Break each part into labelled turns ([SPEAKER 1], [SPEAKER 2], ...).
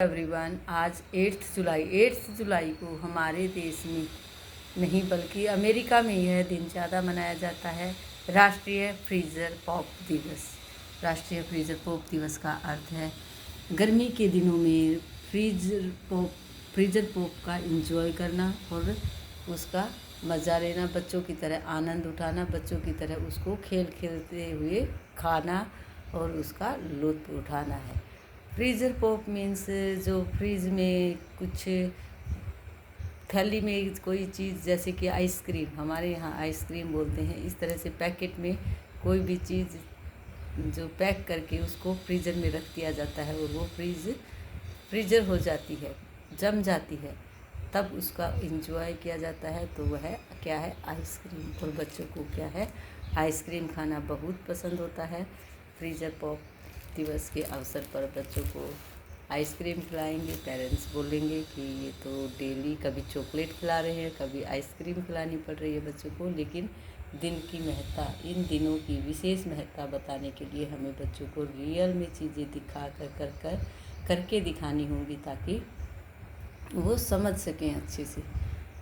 [SPEAKER 1] Everyone, आज 8 जुलाई को हमारे देश में नहीं बल्कि अमेरिका में यह दिन ज़्यादा मनाया जाता है, राष्ट्रीय फ्रीज़र पॉप दिवस। राष्ट्रीय फ्रीज़र पॉप दिवस का अर्थ है गर्मी के दिनों में फ्रीज़र पॉप का एंजॉय करना और उसका मज़ा लेना, बच्चों की तरह आनंद उठाना, बच्चों की तरह उसको खेलते हुए खाना और उसका लुत्फ़ उठाना है। फ्रीज़र पॉप मीन्स जो फ्रीज में कुछ थैली में कोई चीज़, जैसे कि आइसक्रीम, हमारे यहाँ आइसक्रीम बोलते हैं, इस तरह से पैकेट में कोई भी चीज़ जो पैक करके उसको फ्रीज़र में रख दिया जाता है और वो फ्रीज़र हो जाती है, जम जाती है, तब उसका एंजॉय किया जाता है। तो वह क्या है? आइसक्रीम। और बच्चों को क्या है? आइसक्रीम खाना बहुत पसंद होता है। फ्रीज़र पॉप दिवस के अवसर पर बच्चों को आइसक्रीम खिलाएंगे। पेरेंट्स बोलेंगे कि ये तो डेली कभी चॉकलेट खिला रहे हैं, कभी आइसक्रीम खिलानी पड़ रही है बच्चों को, लेकिन दिन की महत्ता, इन दिनों की विशेष महत्ता बताने के लिए हमें बच्चों को रियल में चीज़ें दिखा करके दिखानी होंगी ताकि वो समझ सकें अच्छे से।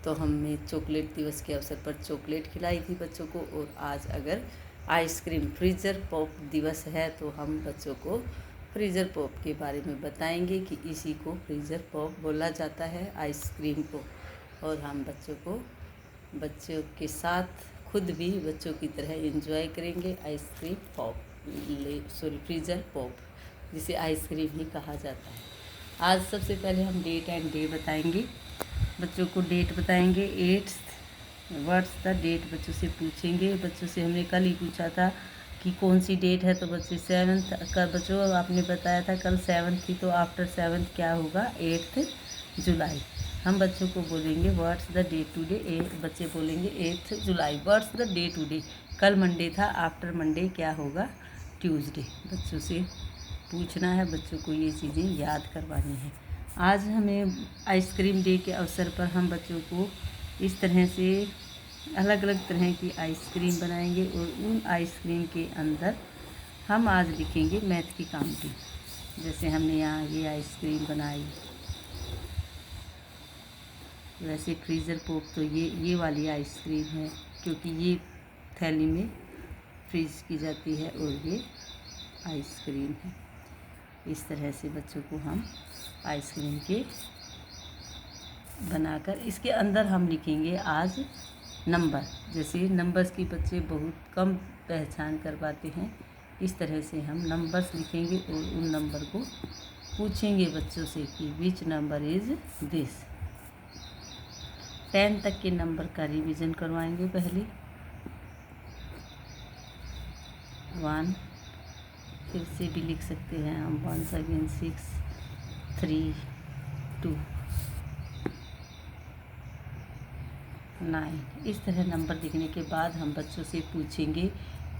[SPEAKER 1] तो हमने चॉकलेट दिवस के अवसर पर चॉकलेट खिलाई थी बच्चों को, और आज अगर आइसक्रीम फ्रीज़र पॉप दिवस है तो हम बच्चों को फ्रीज़र पॉप के बारे में बताएंगे कि इसी को फ्रीज़र पॉप बोला जाता है, आइसक्रीम को। और हम बच्चों के साथ खुद भी बच्चों की तरह एंजॉय करेंगे आइसक्रीम पॉप, फ्रीज़र पॉप, जिसे आइसक्रीम ही कहा जाता है। आज सबसे पहले हम डेट एंड डे बताएंगे, बच्चों को डेट बताएंगे। 8th व्हाट्स द डेट बच्चों से पूछेंगे। बच्चों से हमने कल ही पूछा था कि कौन सी डेट है, तो बच्चे 7th का, बच्चों आपने बताया था कल 7th थी, तो आफ्टर 7th क्या होगा? 8th जुलाई। हम बच्चों को बोलेंगे व्हाट्स द डे टुडे, बच्चे बोलेंगे 8th July. What's the day today, कल मंडे था, आफ्टर मंडे क्या होगा? ट्यूसडे। बच्चों से पूछना है, बच्चों को ये चीज़ें याद करवानी है। आज हमें आइसक्रीम डे के अवसर पर हम बच्चों को इस तरह से अलग अलग तरह की आइसक्रीम बनाएंगे और उन आइसक्रीम के अंदर हम आज लिखेंगे मैथ की काउंटिंग। जैसे हमने यहाँ ये आइसक्रीम बनाई, वैसे फ्रीज़र पॉप तो ये वाली आइसक्रीम है, क्योंकि ये थैली में फ्रीज की जाती है और ये आइसक्रीम है। इस तरह से बच्चों को हम आइसक्रीम के बनाकर इसके अंदर हम लिखेंगे आज नंबर। जैसे नंबर्स की बच्चे बहुत कम पहचान कर पाते हैं, इस तरह से हम नंबर्स लिखेंगे और उन नंबर को पूछेंगे बच्चों से कि विच नंबर इज़ दिस। 10 तक के नंबर का रिवीजन करवाएंगे पहले। 1, फिर से भी लिख सकते हैं हम, 1 अगेन 6, 3, 2, 9। इस तरह नंबर लिखने के बाद हम बच्चों से पूछेंगे,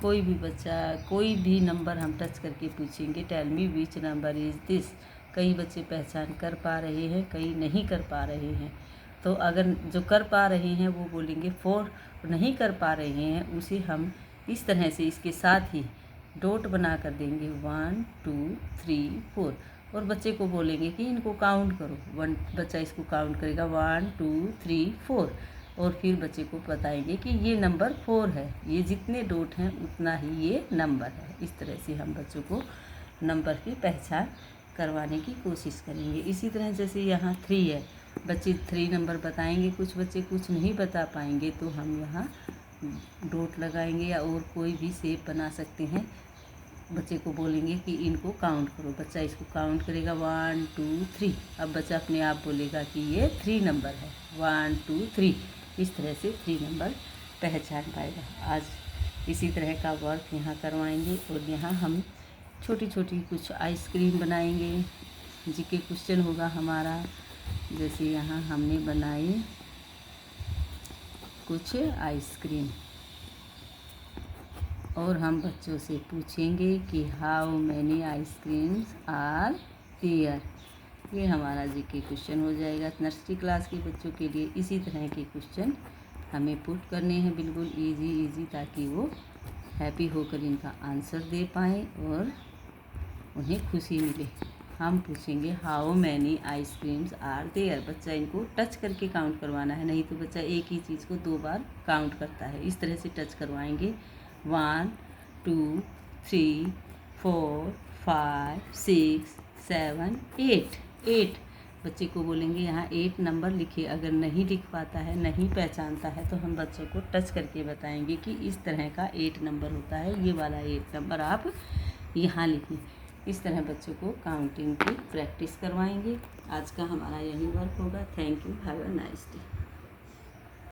[SPEAKER 1] कोई भी बच्चा कोई भी नंबर हम टच करके पूछेंगे, tell me which number is this. कई बच्चे पहचान कर पा रहे हैं, कई नहीं कर पा रहे हैं। तो अगर जो कर पा रहे हैं वो बोलेंगे 4, नहीं कर पा रहे हैं उसे हम इस तरह से इसके साथ ही डॉट बना कर देंगे, 1, 2, 3, 4। और बच्चे को बोलेंगे कि इनको काउंट करो। बच्चा इसको काउंट करेगा, 1, 2, 3, 4। और फिर बच्चे को बताएंगे कि ये नंबर 4 है, ये जितने डॉट हैं उतना ही ये नंबर है। इस तरह से हम बच्चों को नंबर की पहचान करवाने की कोशिश करेंगे। इसी तरह जैसे यहाँ 3 है, बच्चे 3 नंबर बताएंगे, कुछ बच्चे कुछ नहीं बता पाएंगे, तो हम यहाँ डॉट लगाएंगे या और कोई भी शेप बना सकते हैं। बच्चे को बोलेंगे कि इनको काउंट करो, बच्चा इसको काउंट करेगा, 1, 2, 3। अब बच्चा अपने आप बोलेगा कि ये 3 नंबर है, 1, 2, 3। इस तरह से 3 नंबर पहचान पाएगा। आज इसी तरह का वर्क यहाँ करवाएंगे और यहाँ हम छोटी छोटी कुछ आइसक्रीम बनाएंगे। जीके क्वेश्चन होगा हमारा। जैसे यहाँ हमने बनाई कुछ आइसक्रीम और हम बच्चों से पूछेंगे कि how many ice creams are there. ये हमारा जीके क्वेश्चन हो जाएगा नर्सरी क्लास के बच्चों के लिए। इसी तरह के क्वेश्चन हमें पुट करने हैं, बिल्कुल इजी, ताकि वो हैप्पी होकर इनका आंसर दे पाएँ और उन्हें खुशी मिले।
[SPEAKER 2] हम पूछेंगे how many ice creams are there. बच्चा इनको टच करके काउंट करवाना है, नहीं तो बच्चा एक ही चीज़ को 2 बार काउंट करता है। इस तरह से टच करवाएंगे। 1 2 3 4 5 6 7 8 8। बच्चे को बोलेंगे यहाँ 8 नंबर लिखे। अगर नहीं लिख पाता है, नहीं पहचानता है, तो हम बच्चों को टच करके बताएंगे कि इस तरह का 8 नंबर होता है, ये वाला 8 नंबर आप यहाँ लिखिए। इस तरह बच्चों को काउंटिंग की प्रैक्टिस करवाएंगे। आज का हमारा यही वर्क होगा। Thank you. Have a nice day.